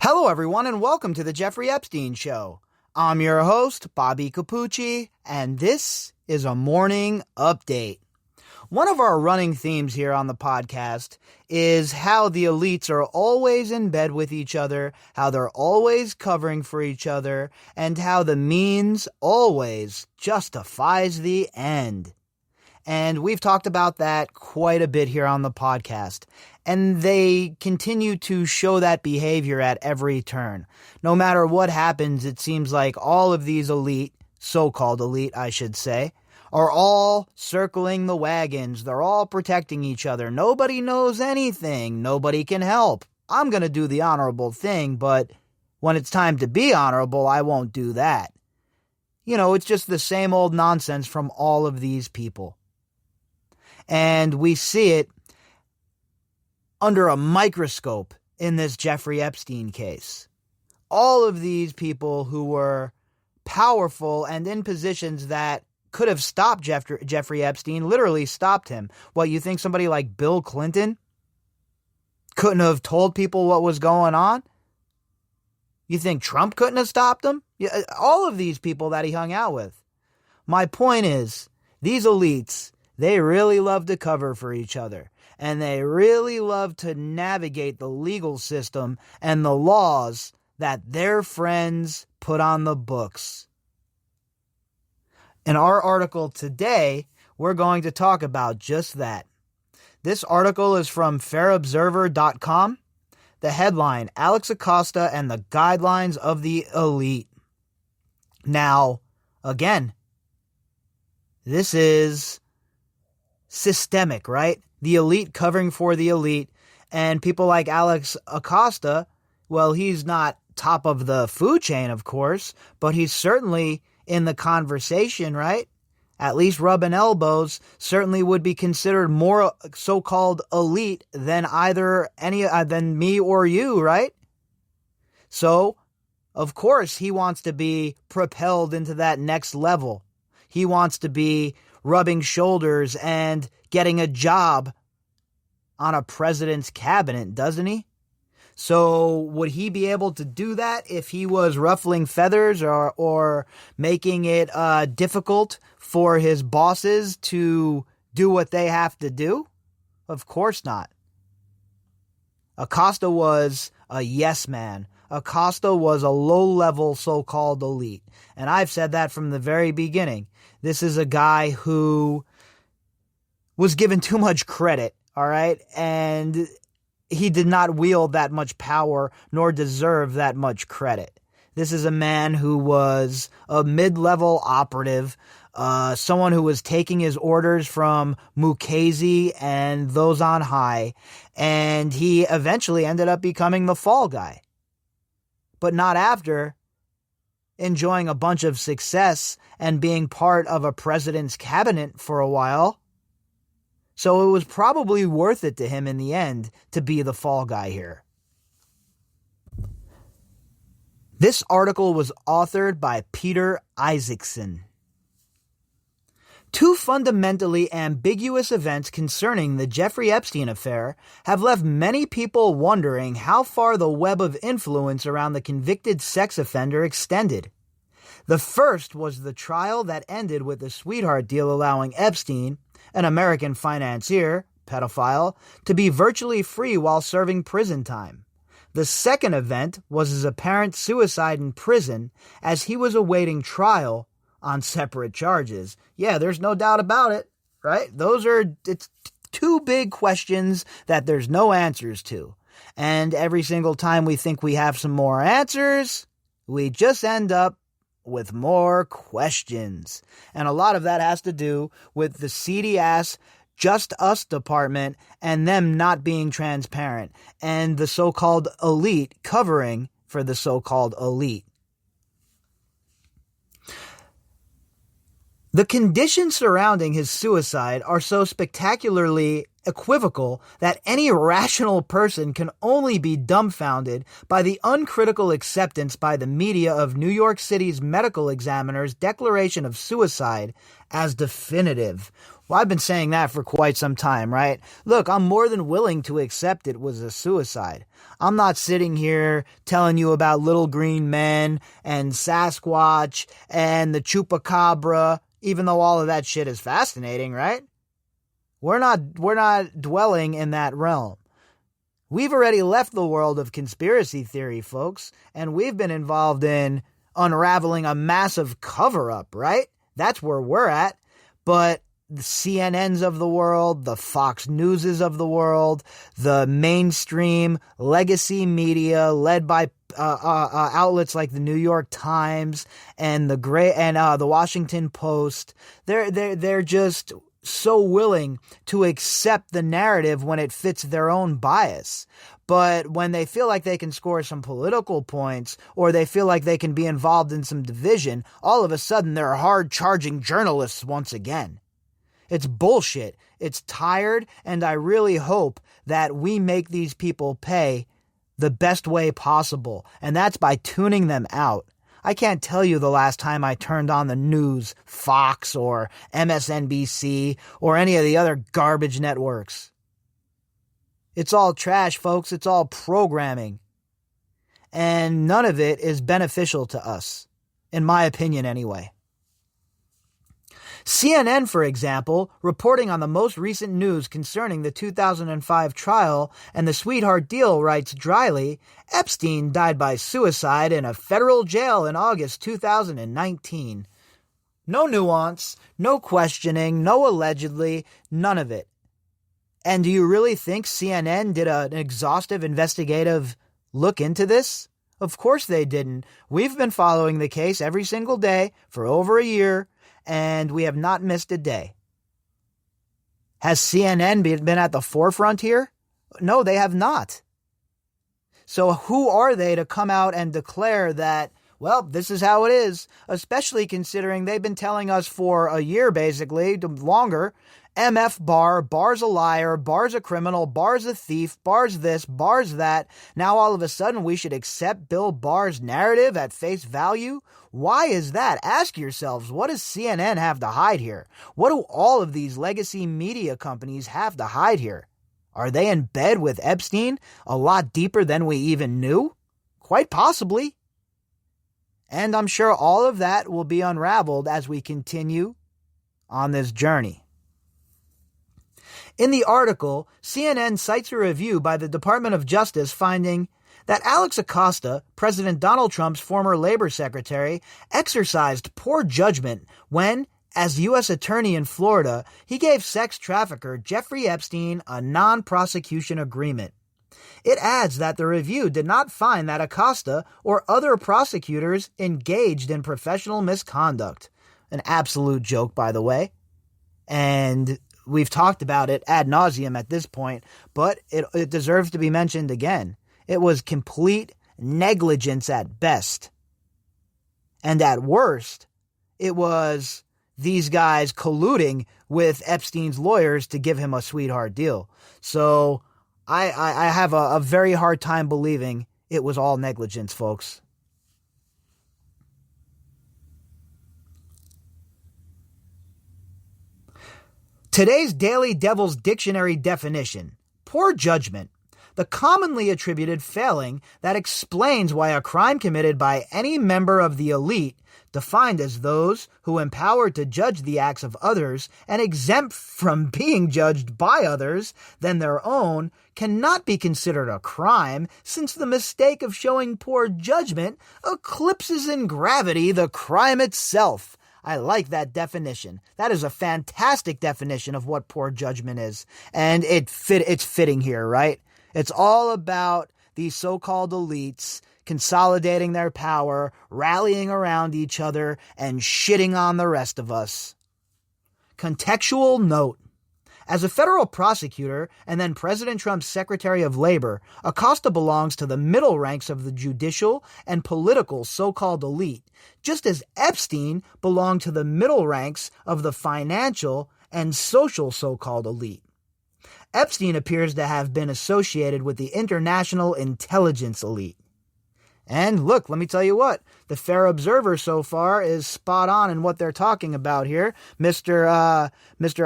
Hello, everyone, and welcome to the Jeffrey Epstein Show. I'm your host, Bobbycapucci, and this is a morning update. One of our running themes here on the podcast is how the elites are always in bed with each other, how they're always covering for each other, and how the means always justifies the end. And we've talked about that quite a bit here on the podcast. And they continue to show that behavior at every turn. No matter what happens, it seems like all of these elite, so-called elite, I should say, are all circling the wagons. They're all protecting each other. Nobody knows anything. Nobody can help. I'm going to do the honorable thing, but when it's time to be honorable, I won't do that. You know, it's just the same old nonsense from all of these people. And we see it under a microscope in this Jeffrey Epstein case. All of these people who were powerful and in positions that could have stopped Jeffrey Epstein literally stopped him. What, you think somebody like Bill Clinton couldn't have told people what was going on? You think Trump couldn't have stopped him? Yeah, all of these people that he hung out with. My point is, these elites, they really love to cover for each other, and they really love to navigate the legal system and the laws that their friends put on the books. In our article today, we're going to talk about just that. This article is from fairobserver.com. The headline, Alex Acosta and the Guidelines of the Elite. Now, again, this is systemic, right? The elite covering for the elite, and people like Alex Acosta, well, he's not top of the food chain, of course, but he's certainly in the conversation, right? At least rubbing elbows, certainly would be considered more so-called elite than than me or you, right? So, of course, he wants to be propelled into that next level. He wants to be rubbing shoulders and getting a job on a president's cabinet, doesn't he? So would he be able to do that if he was ruffling feathers or making it difficult for his bosses to do what they have to do? Of course not. Acosta was a yes man. Acosta was a low-level so-called elite. And I've said that from the very beginning. This is a guy who was given too much credit, all right? And he did not wield that much power nor deserve that much credit. This is a man who was a mid-level operative, someone who was taking his orders from Mukasey and those on high, and he eventually ended up becoming the fall guy. But not after enjoying a bunch of success and being part of a president's cabinet for a while. So it was probably worth it to him in the end to be the fall guy here. This article was authored by Peter Isaacson. Two fundamentally ambiguous events concerning the Jeffrey Epstein affair have left many people wondering how far the web of influence around the convicted sex offender extended. The first was the trial that ended with a sweetheart deal allowing Epstein, an American financier, pedophile, to be virtually free while serving prison time. The second event was his apparent suicide in prison as he was awaiting trial on separate charges. Yeah, there's no doubt about it, right? It's two big questions that there's no answers to. And every single time we think we have some more answers, we just end up with more questions. And a lot of that has to do with the seedy-ass Just Us department and them not being transparent and the so-called elite covering for the so-called elite. The conditions surrounding his suicide are so spectacularly equivocal that any rational person can only be dumbfounded by the uncritical acceptance by the media of New York City's medical examiner's declaration of suicide as definitive. Well, I've been saying that for quite some time, right? Look, I'm more than willing to accept it was a suicide. I'm not sitting here telling you about little green men and Sasquatch and the chupacabra, even though all of that shit is fascinating, right? We're not dwelling in that realm. We've already left the world of conspiracy theory, folks, and we've been involved in unraveling a massive cover-up, right? That's where we're at. But the CNNs of the world, the Fox Newses of the world, the mainstream legacy media led by outlets like the New York Times and the Washington Post, they're just so willing to accept the narrative when it fits their own bias. But when they feel like they can score some political points or they feel like they can be involved in some division, all of a sudden they're hard-charging journalists once again. It's bullshit. It's tired, and I really hope that we make these people pay the best way possible, and that's by tuning them out. I can't tell you the last time I turned on the news, Fox or MSNBC or any of the other garbage networks. It's all trash, folks. It's all programming. And none of it is beneficial to us, in my opinion anyway. CNN, for example, reporting on the most recent news concerning the 2005 trial and the sweetheart deal, writes dryly, Epstein died by suicide in a federal jail in August 2019. No nuance, no questioning, no allegedly, none of it. And do you really think CNN did an exhaustive investigative look into this? Of course they didn't. We've been following the case every single day for over a year, and we have not missed a day. Has CNN been at the forefront here? No, they have not. So who are they to come out and declare that, well, this is how it is, especially considering they've been telling us for a year, basically, longer, MF Barr, Barr's a liar, Barr's a criminal, Barr's a thief, Barr's this, Barr's that. Now all of a sudden we should accept Bill Barr's narrative at face value? Why is that? Ask yourselves, what does CNN have to hide here? What do all of these legacy media companies have to hide here? Are they in bed with Epstein a lot deeper than we even knew? Quite possibly. And I'm sure all of that will be unraveled as we continue on this journey. In the article, CNN cites a review by the Department of Justice finding that Alex Acosta, President Donald Trump's former labor secretary, exercised poor judgment when, as U.S. Attorney in Florida, he gave sex trafficker Jeffrey Epstein a non-prosecution agreement. It adds that the review did not find that Acosta or other prosecutors engaged in professional misconduct. An absolute joke, by the way. And we've talked about it ad nauseum at this point, but it deserves to be mentioned again. It was complete negligence at best. And at worst, it was these guys colluding with Epstein's lawyers to give him a sweetheart deal. So I have a very hard time believing it was all negligence, folks. Today's Daily Devil's Dictionary definition: poor judgment, the commonly attributed failing that explains why a crime committed by any member of the elite, defined as those who empowered to judge the acts of others and exempt from being judged by others than their own, cannot be considered a crime, since the mistake of showing poor judgment eclipses in gravity the crime itself. I like that definition. That is a fantastic definition of what poor judgment is. And it's fitting here, right? It's all about these so-called elites consolidating their power, rallying around each other, and shitting on the rest of us. Contextual note: as a federal prosecutor and then President Trump's Secretary of Labor, Acosta belongs to the middle ranks of the judicial and political so-called elite, just as Epstein belonged to the middle ranks of the financial and social so-called elite. Epstein appears to have been associated with the international intelligence elite. And look, let me tell you what, the Fair Observer so far is spot on in what they're talking about here. Mr.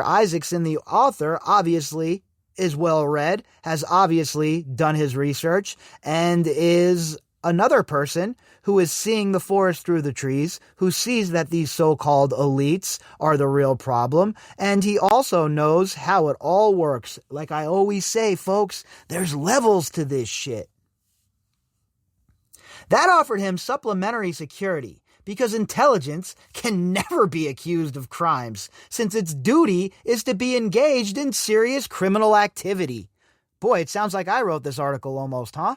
Isaacson, the author, obviously is well read, has obviously done his research, and is another person who is seeing the forest through the trees, who sees that these so-called elites are the real problem, and he also knows how it all works. Like I always say, folks, there's levels to this shit. That offered him supplementary security, because intelligence can never be accused of crimes, since its duty is to be engaged in serious criminal activity. Boy, it sounds like I wrote this article almost, huh?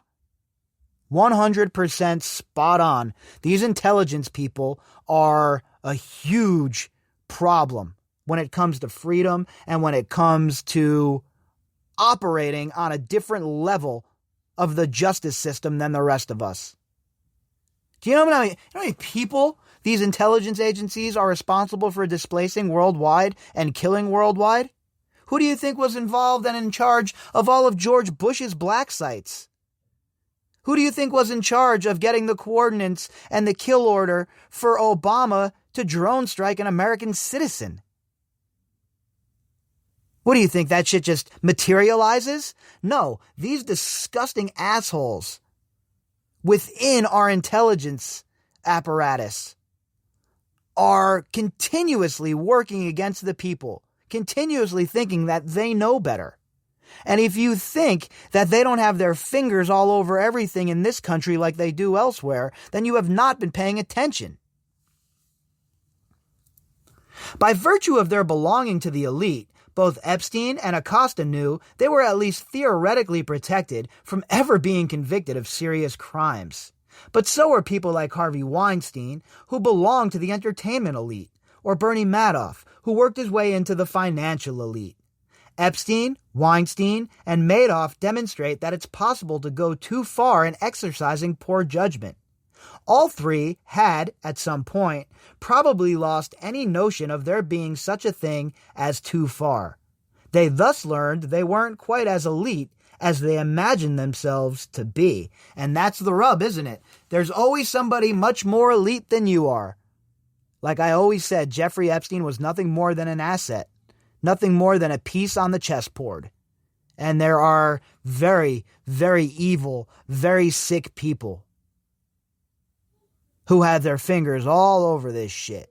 100% spot on. These intelligence people are a huge problem when it comes to freedom and when it comes to operating on a different level of the justice system than the rest of us. Do you know how many people these intelligence agencies are responsible for displacing worldwide and killing worldwide? Who do you think was involved and in charge of all of George Bush's black sites? Who do you think was in charge of getting the coordinates and the kill order for Obama to drone strike an American citizen? What do you think, that shit just materializes? No, these disgusting assholes within our intelligence apparatus are continuously working against the people, continuously thinking that they know better. And if you think that they don't have their fingers all over everything in this country like they do elsewhere, then you have not been paying attention. By virtue of their belonging to the elite, both Epstein and Acosta knew they were at least theoretically protected from ever being convicted of serious crimes. But so are people like Harvey Weinstein, who belonged to the entertainment elite, or Bernie Madoff, who worked his way into the financial elite. Epstein, Weinstein, and Madoff demonstrate that it's possible to go too far in exercising poor judgment. All three had, at some point, probably lost any notion of there being such a thing as too far. They thus learned they weren't quite as elite as they imagined themselves to be. And that's the rub, isn't it? There's always somebody much more elite than you are. Like I always said, Jeffrey Epstein was nothing more than an asset, nothing more than a piece on the chessboard. And there are very, very evil, very sick people who have their fingers all over this shit.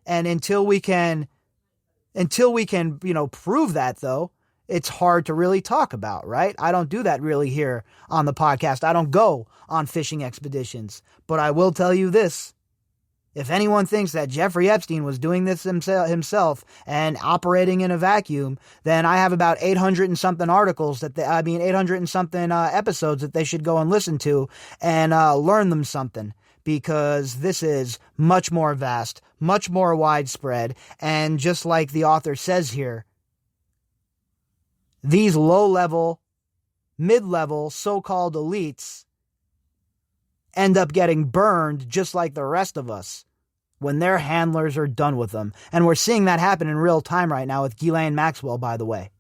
And until we can, prove that, though, it's hard to really talk about, right? I don't do that really here on the podcast. I don't go on fishing expeditions. But I will tell you this. If anyone thinks that Jeffrey Epstein was doing this himself and operating in a vacuum, then I have about 800 and something articles 800 and something episodes that they should go and listen to and learn them something. Because this is much more vast, much more widespread, and just like the author says here, these low-level, mid-level, so-called elites end up getting burned just like the rest of us when their handlers are done with them. And we're seeing that happen in real time right now with Ghislaine Maxwell, by the way.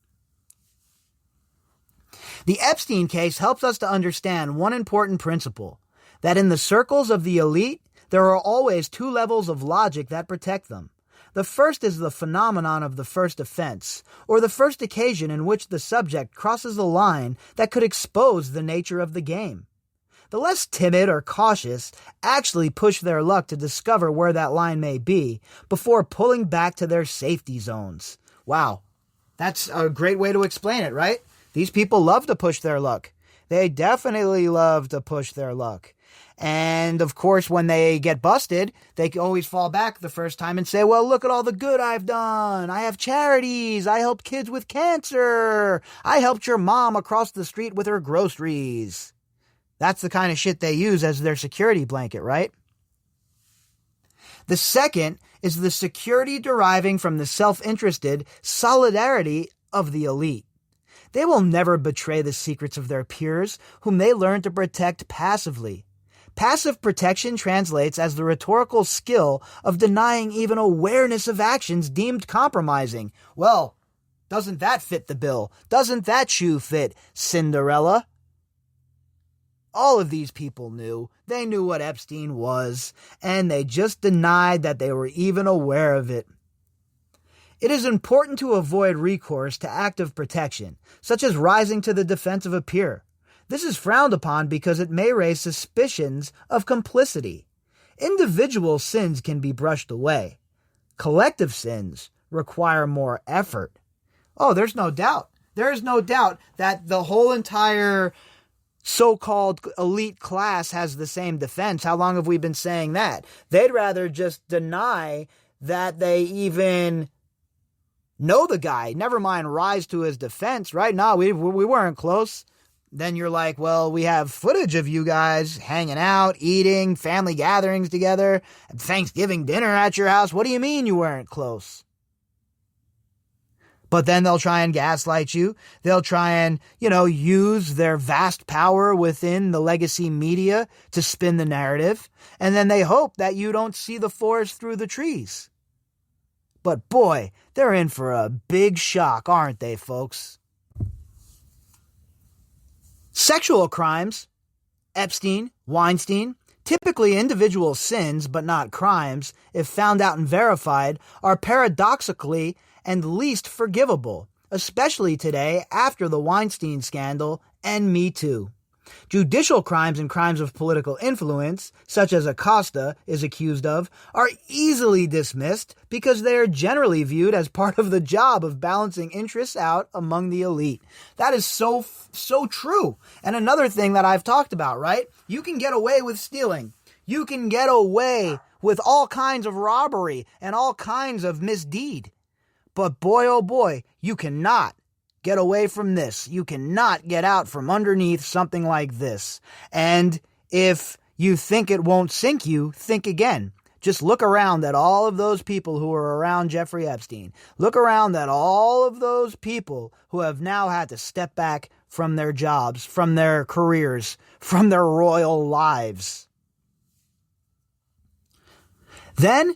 The Epstein case helps us to understand one important principle, that in the circles of the elite, there are always two levels of logic that protect them. The first is the phenomenon of the first offense, or the first occasion in which the subject crosses a line that could expose the nature of the game. The less timid or cautious actually push their luck to discover where that line may be before pulling back to their safety zones. Wow, that's a great way to explain it, right? These people love to push their luck. They definitely love to push their luck. And, of course, when they get busted, they can always fall back the first time and say, well, look at all the good I've done. I have charities. I helped kids with cancer. I helped your mom across the street with her groceries. That's the kind of shit they use as their security blanket, right? The second is the security deriving from the self-interested solidarity of the elite. They will never betray the secrets of their peers, whom they learn to protect passively. Passive protection translates as the rhetorical skill of denying even awareness of actions deemed compromising. Well, Doesn't that fit the bill? Doesn't that shoe fit, Cinderella? All of these people knew. They knew what Epstein was, and they just denied that they were even aware of it. It is important to avoid recourse to active protection, such as rising to the defense of a peer. This is frowned upon because it may raise suspicions of complicity. Individual sins can be brushed away. Collective sins require more effort. Oh, there's no doubt. There is no doubt that the whole entire so-called elite class has the same defense. How long have we been saying that? They'd rather just deny that they even know the guy. Never mind rise to his defense, right? No, we weren't close. Then you're like, well, we have footage of you guys hanging out, eating, family gatherings together, Thanksgiving dinner at your house. What do you mean you weren't close? But then they'll try and gaslight you. They'll try and, use their vast power within the legacy media to spin the narrative. And then they hope that you don't see the forest through the trees. But boy, they're in for a big shock, aren't they, folks? Sexual crimes, Epstein, Weinstein, typically individual sins but not crimes, if found out and verified, are paradoxically and least forgivable, especially today after the Weinstein scandal and Me Too. Judicial crimes and crimes of political influence, such as Acosta is accused of, are easily dismissed because they are generally viewed as part of the job of balancing interests out among the elite. That is so true. And another thing that I've talked about, right? You can get away with stealing. You can get away with all kinds of robbery and all kinds of misdeed. But boy, oh boy, you cannot get away from this. You cannot get out from underneath something like this. And if you think it won't sink you, think again. Just look around at all of those people who were around Jeffrey Epstein. Look around at all of those people who have now had to step back from their jobs, from their careers, from their royal lives. Then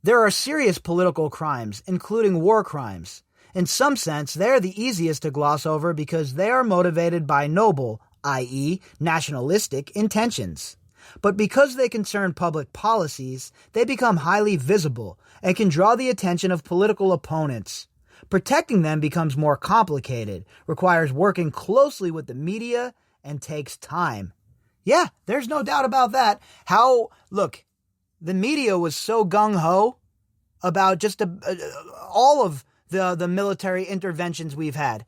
there are serious political crimes, including war crimes. In some sense, they are the easiest to gloss over because they are motivated by noble, i.e., nationalistic, intentions. But because they concern public policies, they become highly visible and can draw the attention of political opponents. Protecting them becomes more complicated, requires working closely with the media, and takes time. Yeah, there's no doubt about that. Look, the media was so gung-ho about just all of the military interventions we've had.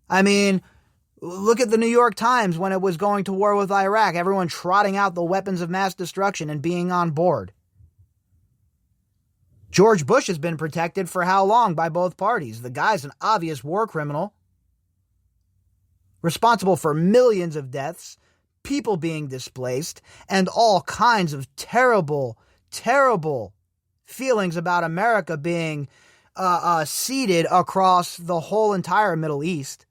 I mean, look at the New York Times when it was going to war with Iraq, everyone trotting out the weapons of mass destruction and being on board. George Bush has been protected for how long by both parties? The guy's an obvious war criminal, responsible for millions of deaths, people being displaced, and all kinds of terrible, terrible feelings about America being seeded across the whole entire Middle East.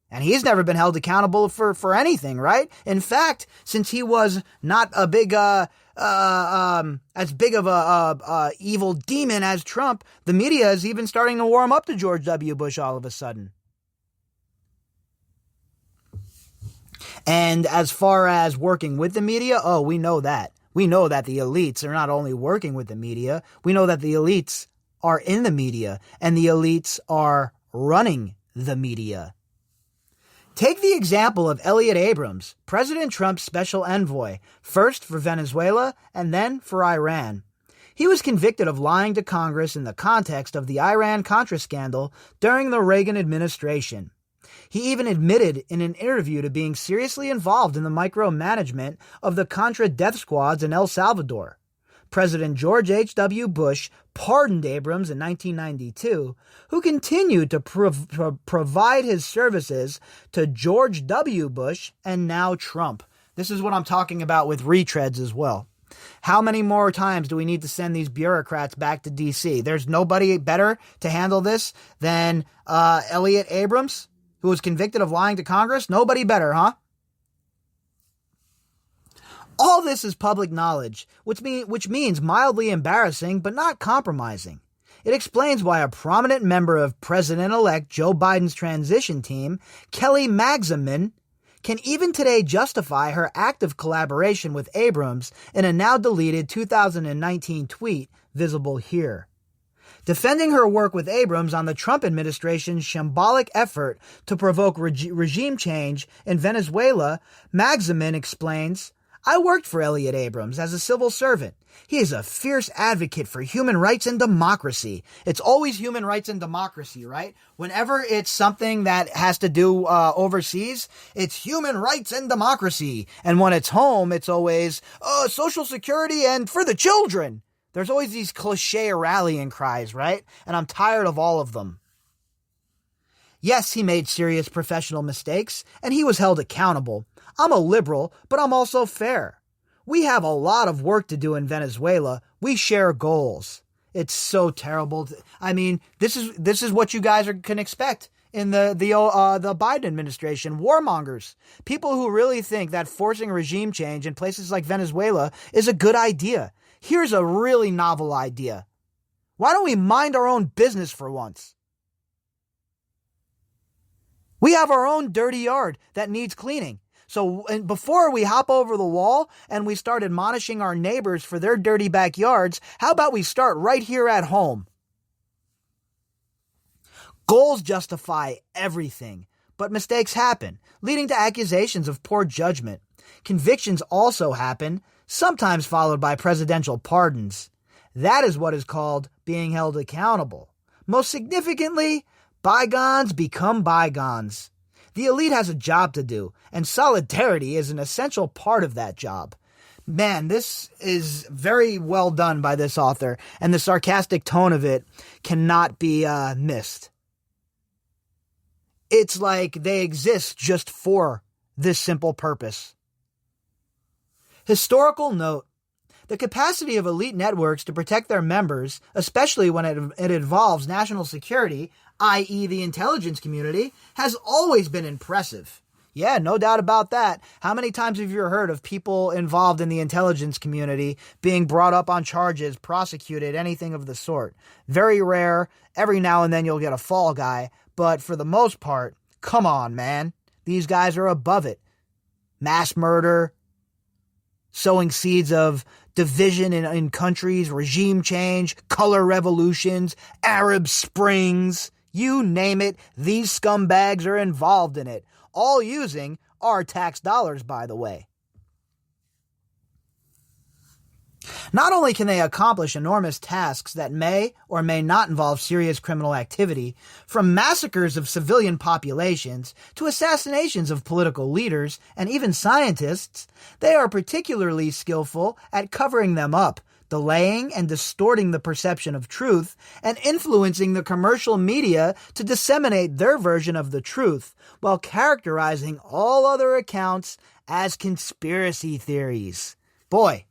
And he's never been held accountable for anything, right? In fact, since he was not a big, as big of a evil demon as Trump, the media is even starting to warm up to George W. Bush all of a sudden. And as far as working with the media, we know that. We know that the elites are not only working with the media, we know that the elites are in the media, and the elites are running the media. Take the example of Elliot Abrams, President Trump's special envoy, first for Venezuela and then for Iran. He was convicted of lying to Congress in the context of the Iran-Contra scandal during the Reagan administration. He even admitted in an interview to being seriously involved in the micromanagement of the Contra death squads in El Salvador. President George H.W. Bush pardoned Abrams in 1992, who continued to provide his services to George W. Bush and now Trump. This is what I'm talking about with retreads as well. How many more times do we need to send these bureaucrats back to D.C.? There's nobody better to handle this than Elliot Abrams, who was convicted of lying to Congress? Nobody better, huh? All this is public knowledge, which means mildly embarrassing but not compromising. It explains why a prominent member of President-elect Joe Biden's transition team, Kelly Magsamen, can even today justify her active collaboration with Abrams in a now-deleted 2019 tweet visible here. Defending her work with Abrams on the Trump administration's shambolic effort to provoke regime change in Venezuela, Magsamen explains, I worked for Elliott Abrams as a civil servant. He is a fierce advocate for human rights and democracy. It's always human rights and democracy, right? Whenever it's something that has to do overseas, it's human rights and democracy. And when it's home, it's always Social Security and for the children. There's always these cliche rallying cries, right? And I'm tired of all of them. Yes, he made serious professional mistakes, and he was held accountable. I'm a liberal, but I'm also fair. We have a lot of work to do in Venezuela. We share goals. It's so terrible. I mean, this is what you guys can expect in the Biden administration. Warmongers. People who really think that forcing regime change in places like Venezuela is a good idea. Here's a really novel idea. Why don't we mind our own business for once? We have our own dirty yard that needs cleaning. So before we hop over the wall and we start admonishing our neighbors for their dirty backyards, how about we start right here at home? Goals justify everything, but mistakes happen, leading to accusations of poor judgment. Convictions also happen, sometimes followed by presidential pardons. That is what is called being held accountable. Most significantly, bygones become bygones. The elite has a job to do, and solidarity is an essential part of that job. Man, this is very well done by this author, and the sarcastic tone of it cannot be missed. It's like they exist just for this simple purpose. Historical note. The capacity of elite networks to protect their members, especially when it involves national security, i.e. the intelligence community, has always been impressive. Yeah, no doubt about that. How many times have you heard of people involved in the intelligence community being brought up on charges, prosecuted, anything of the sort? Very rare. Every now and then you'll get a fall guy. But for the most part, come on, man. These guys are above it. Mass murder, sowing seeds of division in countries, regime change, color revolutions, Arab Springs, you name it, these scumbags are involved in it, all using our tax dollars, by the way. Not only can they accomplish enormous tasks that may or may not involve serious criminal activity, from massacres of civilian populations to assassinations of political leaders and even scientists, they are particularly skillful at covering them up, delaying and distorting the perception of truth, and influencing the commercial media to disseminate their version of the truth, while characterizing all other accounts as conspiracy theories. Boy,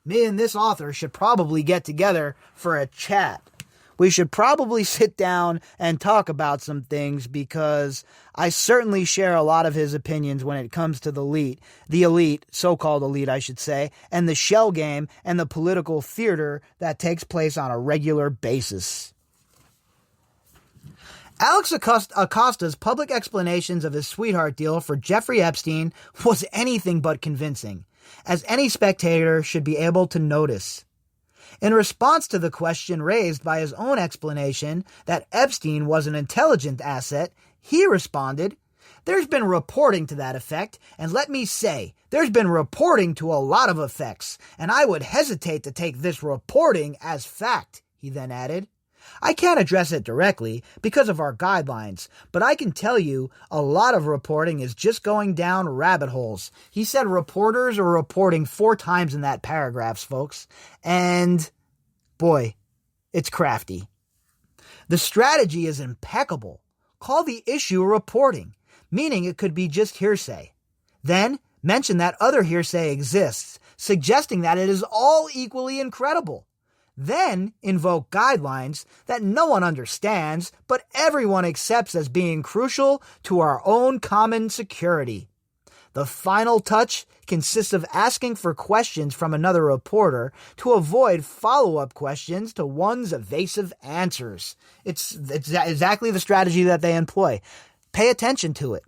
me and this author should probably get together for a chat. We should probably sit down and talk about some things because I certainly share a lot of his opinions when it comes to the elite, so-called elite, I should say, and the shell game and the political theater that takes place on a regular basis. Alex Acosta's public explanations of his sweetheart deal for Jeffrey Epstein was anything but convincing, as any spectator should be able to notice. In response to the question raised by his own explanation that Epstein was an intelligent asset, he responded, "There's been reporting to that effect, and let me say, there's been reporting to a lot of effects, and I would hesitate to take this reporting as fact," he then added. "I can't address it directly because of our guidelines, but I can tell you a lot of reporting is just going down rabbit holes." He said reporters are reporting 4 times in that paragraph, folks. And, boy, it's crafty. The strategy is impeccable. Call the issue reporting, meaning it could be just hearsay. Then mention that other hearsay exists, suggesting that it is all equally incredible. Then invoke guidelines that no one understands, but everyone accepts as being crucial to our own common security. The final touch consists of asking for questions from another reporter to avoid follow-up questions to one's evasive answers. It's exactly the strategy that they employ. Pay attention to it.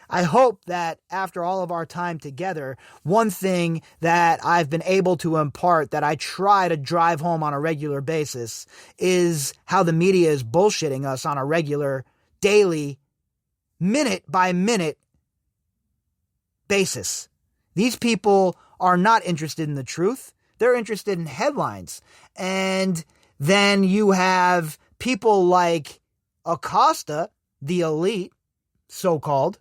I hope that after all of our time together, one thing that I've been able to impart that I try to drive home on a regular basis is how the media is bullshitting us on a regular, daily, minute-by-minute basis. These people are not interested in the truth. They're interested in headlines. And then you have people like Acosta, the elite, so-called,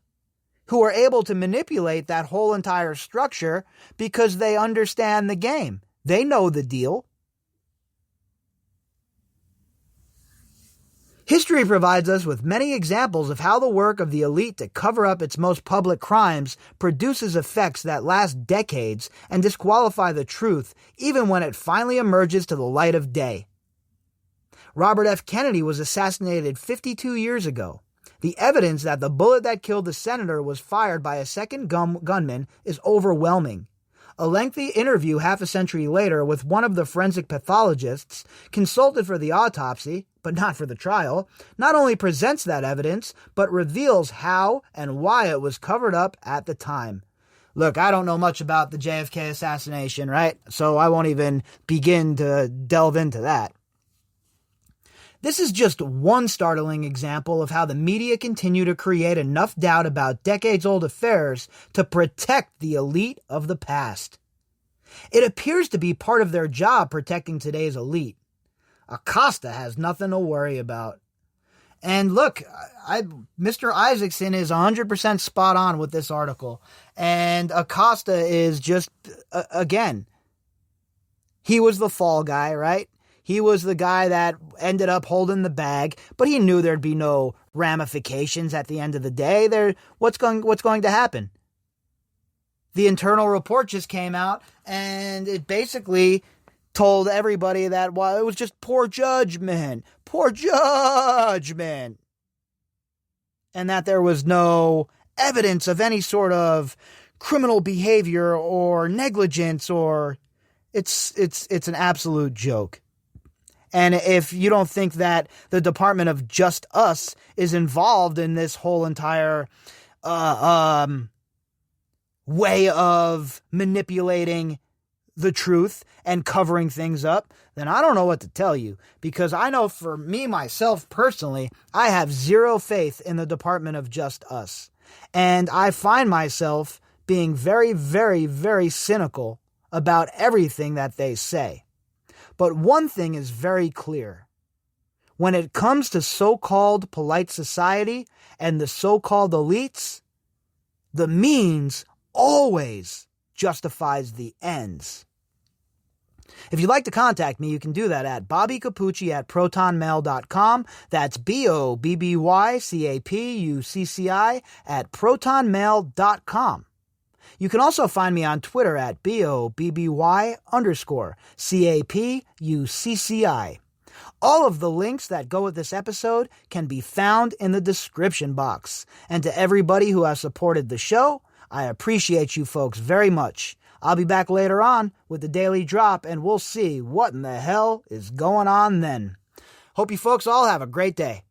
who are able to manipulate that whole entire structure because they understand the game. They know the deal. History provides us with many examples of how the work of the elite to cover up its most public crimes produces effects that last decades and disqualify the truth even when it finally emerges to the light of day. Robert F. Kennedy was assassinated 52 years ago. The evidence that the bullet that killed the senator was fired by a second gunman is overwhelming. A lengthy interview half a century later with one of the forensic pathologists consulted for the autopsy, but not for the trial, not only presents that evidence, but reveals how and why it was covered up at the time. Look, I don't know much about the JFK assassination, right? So I won't even begin to delve into that. This is just one startling example of how the media continue to create enough doubt about decades-old affairs to protect the elite of the past. It appears to be part of their job protecting today's elite. Acosta has nothing to worry about. And look, Mr. Isaacson is 100% spot on with this article. And Acosta is just, again, he was the fall guy, right? He was the guy that ended up holding the bag, but he knew there'd be no ramifications at the end of the day. What's going to happen? The internal report just came out, and it basically told everybody that, well, it was just poor judgment, and that there was no evidence of any sort of criminal behavior or negligence, or it's an absolute joke. And if you don't think that the Department of Just Us is involved in this whole entire way of manipulating the truth and covering things up, then I don't know what to tell you. Because I know for me, myself, personally, I have zero faith in the Department of Just Us. And I find myself being very, very, very cynical about everything that they say. But one thing is very clear. When it comes to so-called polite society and the so-called elites, the means always justifies the ends. If you'd like to contact me, you can do that at bobbycapucci@protonmail.com. That's BOBBYCAPUCCI@protonmail.com. You can also find me on Twitter at BOBBY_CAPUCCI. All of the links that go with this episode can be found in the description box. And to everybody who has supported the show, I appreciate you folks very much. I'll be back later on with the Daily Drop, and we'll see what in the hell is going on then. Hope you folks all have a great day.